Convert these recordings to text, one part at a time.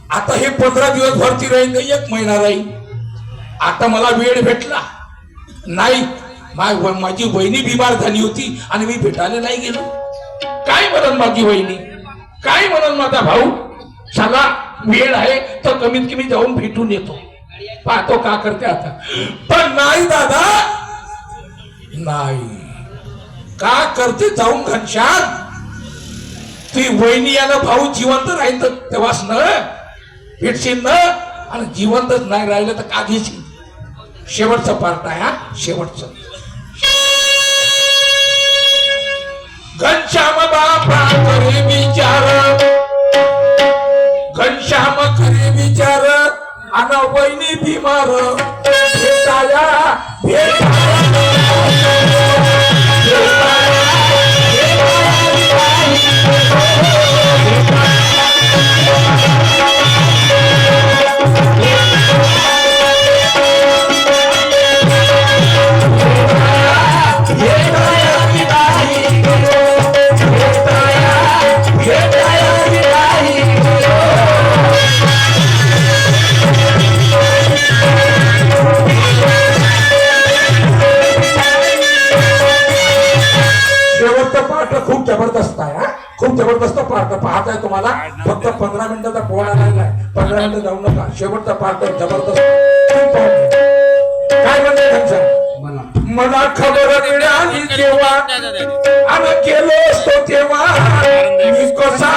आता हे 15 दिवस भरती राहील का 1 महिना राहील. आता मला वेळ भेटला नाही. माझी वहिनी बिमार झाली होती आणि मी भेटायला नाही गेलो. काय म्हणून माझी वहिनी, काय म्हणून माझा भाऊ, चला वेळ आहे तर कमीत कमी जाऊन भेटून येतो, पाहतो का करते आता. पण नाही दादा, नाही. का करते जाऊन घनश्याम, ती वहिनी याला भाऊ जिवंत राहील तर तेव्हाच न भेटशील न, आणि जिवंतच नाही राहिलं तर का घेशील. शेवटचा पार्ट आहे हा, शेवटचं. घनश्याम बापा करे विचार, घनश्याम करे विचार, आणि वहिनी बिमार भेटाया खूप जबरदस्त आहे. खूप जबरदस्त पार्ट पाहताय तुम्हाला. फक्त 15 मिनिटाचा पोळा लागलाय. 15 मिनिटं जाऊ नका. शेवटचा पार्ट जबरदस्त. काय म्हणते घनश्याम, मला खबर मिळाली तेव्हा आणि गेलो असतो तेव्हा मी कसा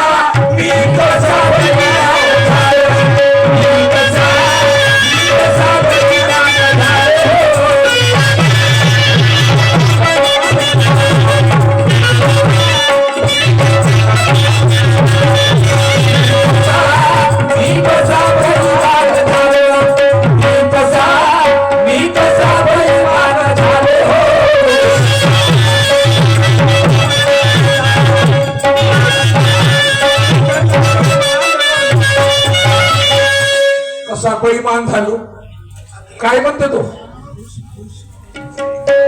बेईमान झालो. काय म्हणते तो,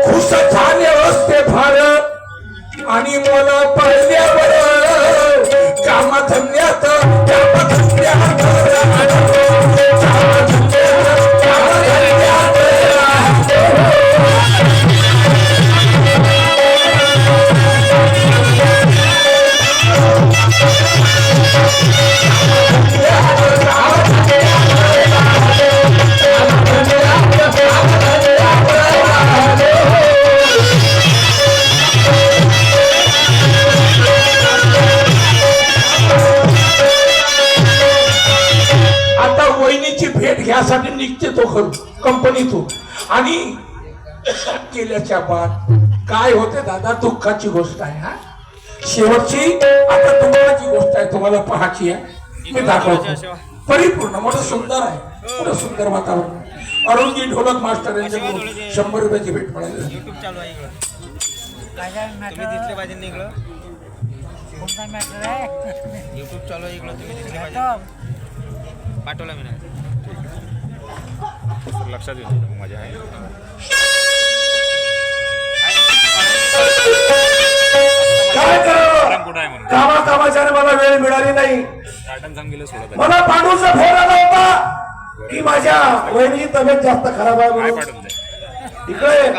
खुश झाले असते फार आणि मला पडल्यावर कामा धंद्यात घ्यासाठी निघते तो कंपनीतून. आणि केल्याच्या बाद काय होते दादा, दुःखाची गोष्ट आहे. हा शेवटची आता दुःखाची गोष्ट आहे, तुम्हाला पाहायची आहे. मी दाखवतो. परिपूर्ण मोठं सुंदर आहे, मोठं सुंदर वातावरण. अरुणजी ढोलक मास्टर यांच्याकडून 100 रुपयाची भेट मिळाली. युट्यूब चालू आहे इकडं, तुम्ही दिसले पाहिजे ना इकडं. युट्यूब चालू आहे इकडं, तुम्ही दिसले पाहिजे. पाठवला मी नाही, लक्षात येतो माझ्या आहे. काय कामाच्या मला वेळ मिळाली नाही. मला पांडूचा फोन आला होता की माझ्या वहिनीची तब्येत जास्त खराब आहे, इकडे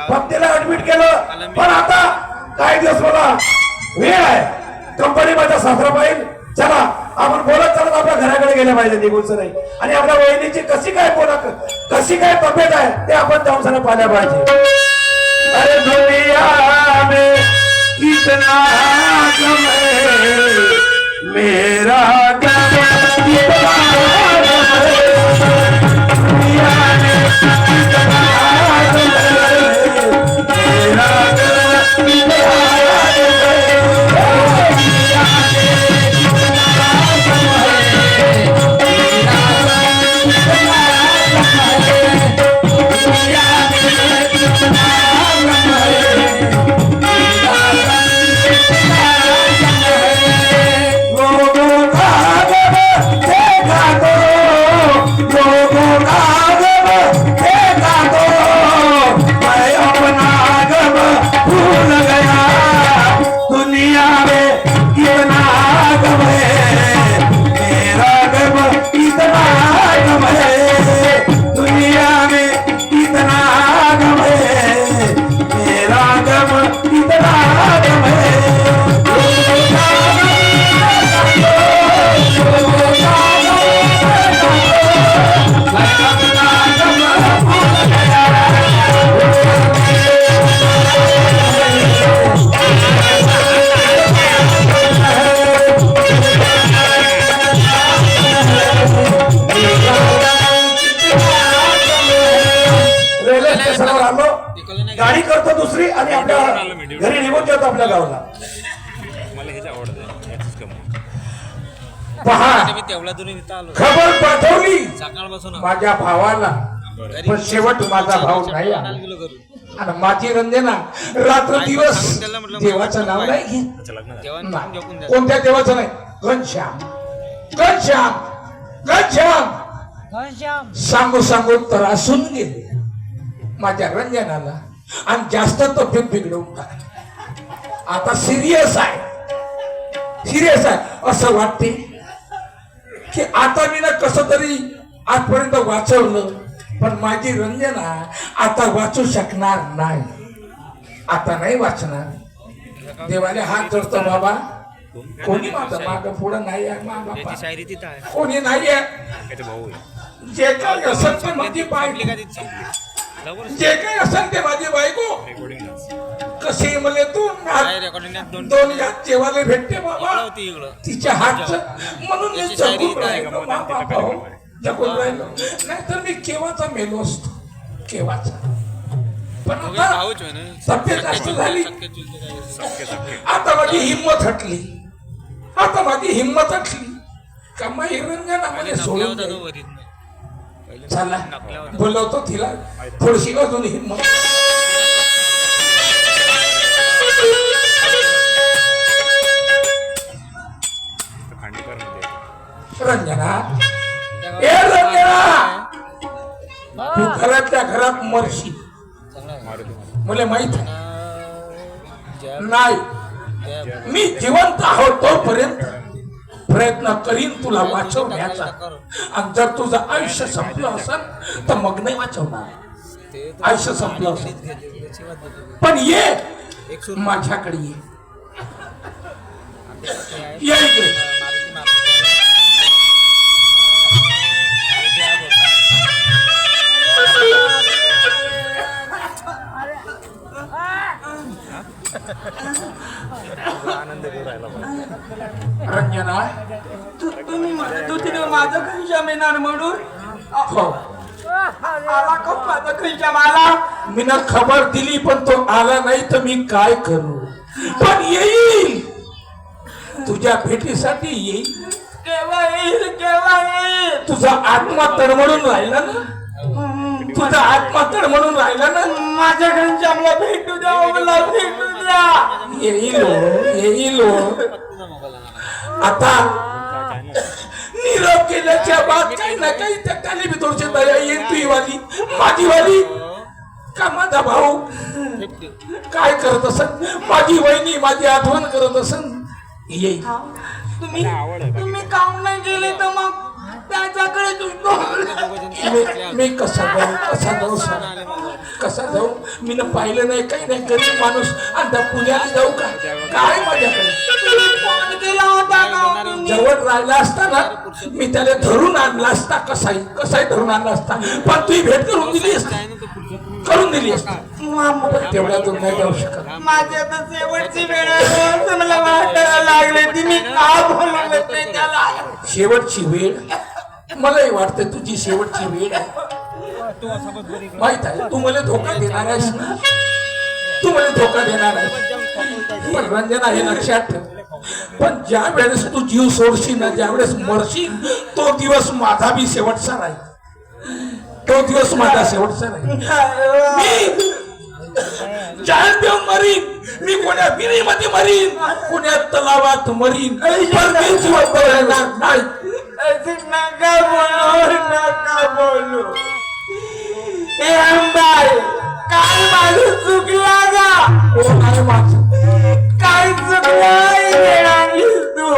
पत्नीला ऍडमिट केलं. पण आता काही दिवस मला वेळ आहे, कंपनी माझ्या सासरा पाहिजे. चला आपण बोलत चालत आपल्या घराकडे गेल्या पाहिजे, निघूनच नाही. आणि आपल्या वहिनीची कशी काय तब्येत आहे ते आपण जाऊन सगळं पाहिल्या पाहिजे. अरे दुनिया में कितना गम है, मेरा गम कितना दुनिया में कितना गम है, मेरा गम कितना लावला मला हेच आवडतं याचीच कमी पहा मी तेवढा दूर इथं आलो खबर पाठवली सकाळपासून माझ्या भावाला पण शेवट माझा भाव नाही आला. गेलो घरून आणि माझी रंजना रात्र दिवस देवाचं नाव नाही घेत. तेव्हा नाही. झोपून द्या कोणत्या देवाचं नाही घनश्याम घनश्याम घनश्याम सांगू सांगू त्रासून गेले माझ्या रंजनाला आणि जास्त तब्येत बिघडवून टाकली. आता सिरियस आहे असं वाटते की आता मी ना कसं तरी आजपर्यंत वाचवलं पण माझी रंजना आता वाचू शकणार नाही. आता नाही वाचणार. देवाले हात जोडतो बाबा कोणी माझं माग पुढं नाही आहे मागा याची शायरी तिथं आहे कोणी नाही आहे. त्याचे भाऊ आहे जे काही असेल ते माझी बायको का तिथं संपली जे काही असेल ते माझी बायको रेकॉर्डिंग कशी मला काय रेकॉर्डिंग दोन यात जेवायला भेटते बाबा होती इकडं तिच्या हातचं म्हणून मी याची शायरी जगून इथं आहे राहिलो का? मा बापा हो. जगून राहिलो नाहीतर मी केव्हाचा मेलो असतो केव्हाचा. पण दोघे आता भाऊच होय ना तब्येत जास्त झाली सख्खे चुलते काय आता माझी हिंमत हटली का माझी रंजना पहिले मध्ये नकल्या सोडून होता तो दे. वरीत नाही पहिले चला नकल्या होता बोलवतो तिला थोडीशी अजून हिंमत रंजना ए रंजना तू घरातल्या घरात मरशी मला माहित आहे नाही मी जिवंत आहो तोपर्यंत प्रयत्न करीन तुला वाचवण्याचा आणि जर तुझं आयुष्य संपलं असेल तर मग नाही वाचवणार आयुष्य संपलं असेल पण ये माझ्याकडे ये इकडे रंजना तुम्ही म्हणत होते ना माझं घनश्याम येणार म्हणून हो आला का माझा घनश्याम आला मी ना खबर दिली पण तो आला नाही तर मी काय करू पण येईल तुझ्या भेटीसाठी येईल केव्हा येईल तुझा आत्मा तडमडून राहिला ना तुझा आत्मा तडमडून राहिला ना माझ्या घनश्यामला भेटू द्या मला भेटू द्या येईल आता निरोप केल्याच्या बाद काही ना काही त्या त्याला बी थोडीशी दया येईल तुझी वाली माझी वाली का माझा भाऊ काय करत असन माझी वहिनी माझी आठवण करत असन येईल तुम्ही काम नाही केले तर मग त्याच्याकडे मी कसा जाऊ मी न पाहिलं नाही काही नाही गरीब माणूस आणि त्या पुण्याला जाऊ का काय माझ्याकडे फोन केला होता का जवळ राहिला असता ना मी त्याला धरून आणला असता कसाही धरून आणला असता पण तू भेट करून दिली असती तेवढ्या दूर नाही जाऊ शकत माझी आता शेवटची वेळ आहे असं मला वाटायला लागले तुम्ही का बोलवलं ते त्याला शेवटची वेळ मलाही वाटते तुझी शेवटची वेळ आहे माहित आहे तू मला धोका देणार आहेस ना तू मला धोका देणार आहेस पण रंजना हे लक्षात ठेव पण ज्या वेळेस तू जीव सोडशील ना ज्या वेळेस मरशील तो दिवस माझा बी शेवटचा राहील तो दिवस माझा शेवटचा राहील मी जाळ्यात देऊन मरीन मी कोण्या विहिरीमध्ये मरीन कोण्या तलावात मरीन पण मी जिवंत राहणार नाही नका बोलू ए अंबाई काय माझं चुकला का ओ नाही माझं काय चुकलं तू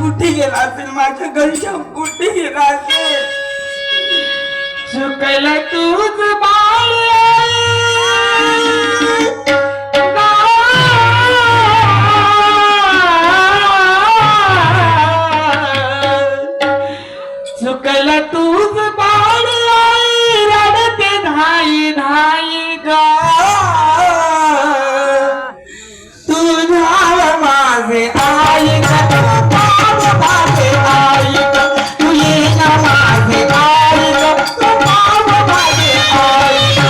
कुठे गेला असेल माझं घनश्याम कुठे गेला असेल चुकलं तूच बाळ चुकलं तूच बाळ रडते धाई धाई ग तुझ्या माझे आई माझे आई तू ये ना माझे आई माझे आई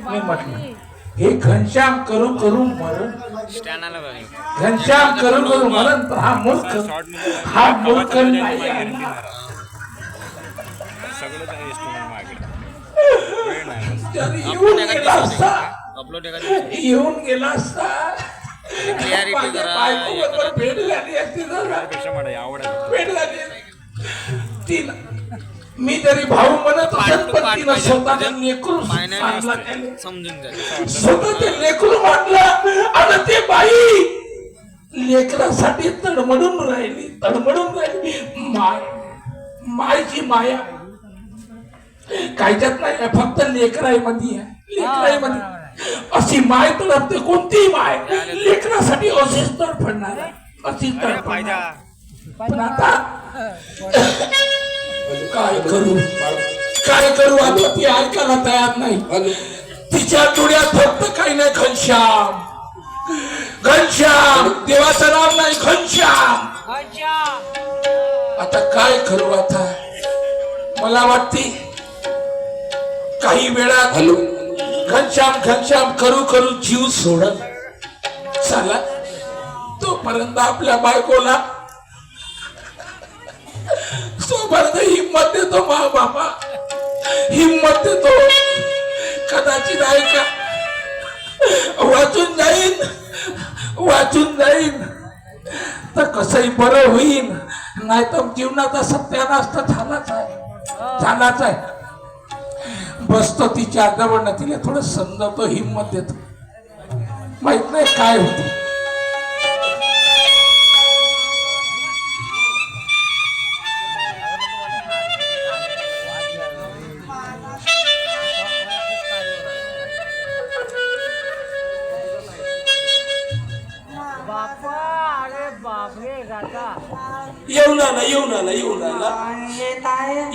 मी म्हटलं हे घनश्याम करू करू मरण, स्टँड आला बघा. घनश्याम करू करू मरण, तर हा मूर्ख नाही आहे. त्याने येऊन गेला असता, अपलोड येऊन गेला असता, क्लिअरिटी माझ्या करा. बायकोबरोबर भेट झाली असती जरा. भेट झाली तिला मी जरी भाऊ म्हणत असेल पण तिनं स्वतःचा लेकरू आणला, त्याने समजून घ्या. स्वतः ते लेकरू म्हटलं आणि ते बाई लेकरासाठी तडमडून राहिली, तडमडून राहिली. मायची माया कायच्यात नाही, फक्त लेकराईमध्ये आहे, लेकराईमध्ये अशी माय तडपते. कोणतीही माय लेकरासाठी अशीच तडफडणार आहे, अशीच तडफडणार. पण आता काय करू, काय करू, आता ती ऐकायला तयार नाही. तिच्या डोळ्यात फक्त काही नाही, घनश्याम घनश्याम, देवाचं नाव नाही, घनश्याम. आता काय करू, आता मला वाटते काही वेळात घनश्याम घनश्याम करू करू जीव सोडत. चला तोपर्यंत आपल्या बायकोला तोपर्यंत हिंमत देतो, मा बाबा हिंमत देतो. कदाचित ऐका वाचून जाईन तर कसंही बरं होईल, नाही तर जीवनाचा सत्यानाश तर झालाच आहे. बसतो तिच्या जवळ, तिला थोडं समजावतो, हिंमत देतो, माहित नाही काय होतं.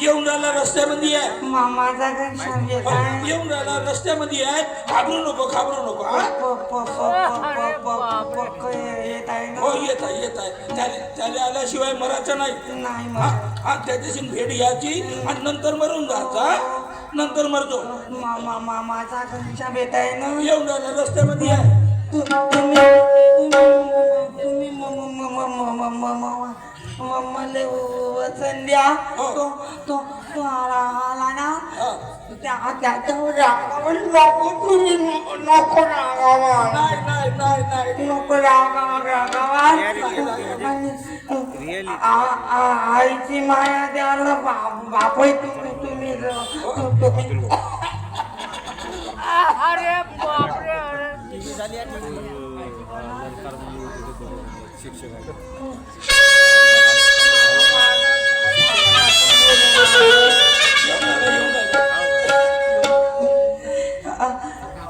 येऊन आला रस्त्यामध्ये आहे, मामाचा घनश्याम येत आहे. येऊन आला रस्त्यामध्ये आहे. घाबरू नको हा? येत आहे ना? हो येत आहे. त्याला आल्याशिवाय मरायचं नाही. नाही त्याच्याशी भेट घ्यायची आणि नंतर मरून जायचा, नंतर मरतो. मामाचा घनश्याम येत आहे ना? येऊन आला रस्त्यामध्ये आहे. तुम्ही मला वचन द्या. तो आला ना, नको रागावा. आईची माया द्यायला बाप तुम्ही. अरे बापरे,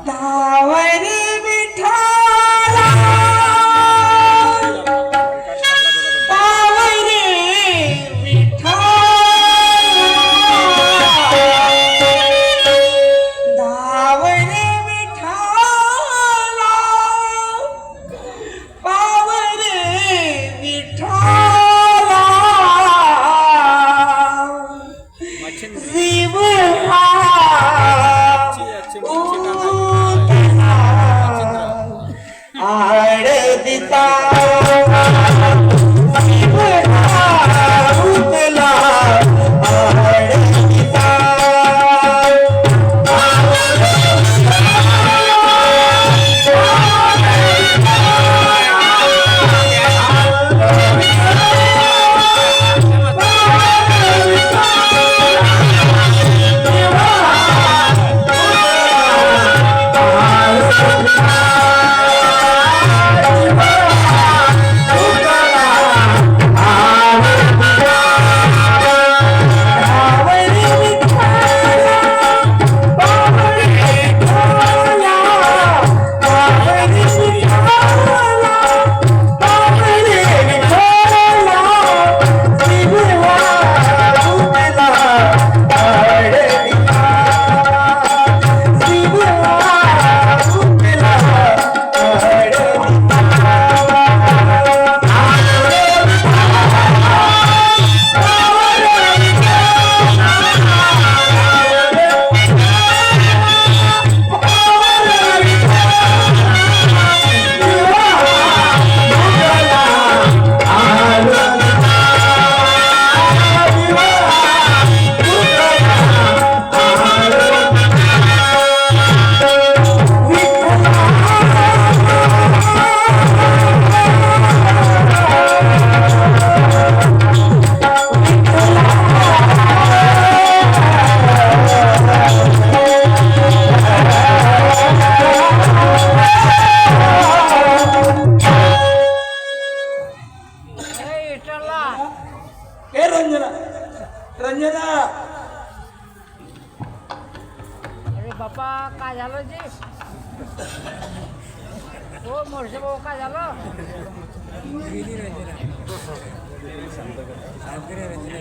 धावरी विठाला पावरी विठाला, धावरी विठाला पावरी विठाला, जीव आडदिता उतला आडदिता.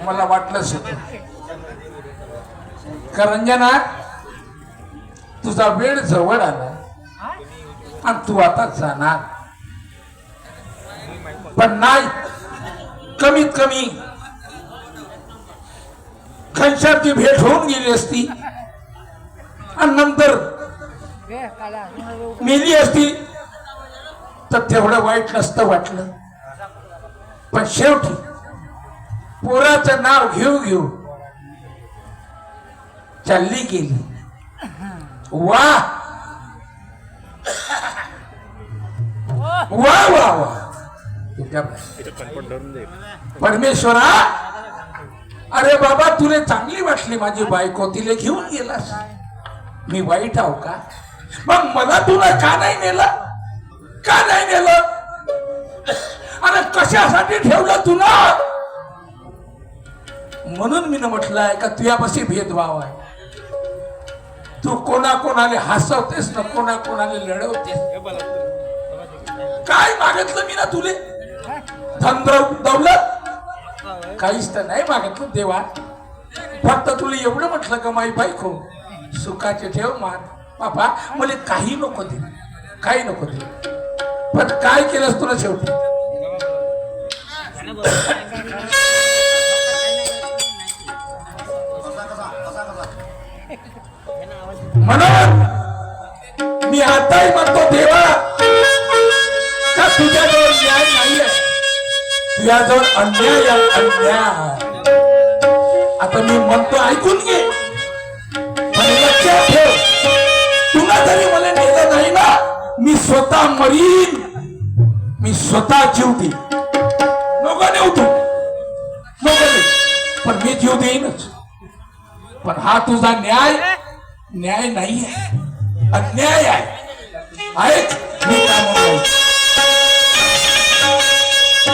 मला वाटलंच होतं करंजना तुझा वेळ जवळ आला आणि तू आता जाणार पण नाही कमीत कमी घनश्यामची भेट होऊन गेली असती आणि नंतर मेली असती तर तेवढं वाईट नसतं वाटलं पण शेवटी पोराचं नाव घेऊ घेऊ चालली गेली वा वा वा वा परमेश्वरा अरे बाबा तुला चांगली वाटली माझी बायको तिला घेऊन गेलास मी वाईट आहो का मग मला तुला का नाही नेलं का नाही नेलं आणि कशासाठी ठेवलं तुला म्हणून मी म्हटलंय का तुझ्यापाशी भेदभाव आहे तू कोणाकोणाला हसवतेस ना कोणाकोणाला लढवतेस काय मागितलं मी ना तुले धन दौलत काहीच तर नाही मागितलं देवा फक्त तुला एवढं म्हटलं का माई बायको सुखाचे ठेव मान बाबा मला काही नको दे काही नको दे पण काय केलंस तुला शेवटी म्हणून मी आताही म्हणतो देवा का तुझ्याजवळ न्याय नाहीये तुझ्याजवळ अन्याय आहे, अन्याय आता मी म्हणतो ऐकून घे पण लक्षात ठेव तुला जरी मला नेलं नाही ना मी स्वतः मरीन मी स्वतः जीव देईन नको नेऊ तू नको नेऊ पण मी जीव देईनच पण हा तुझा न्याय न्याय नाही आहे अन्याय आहे ऐक मी काय म्हणतो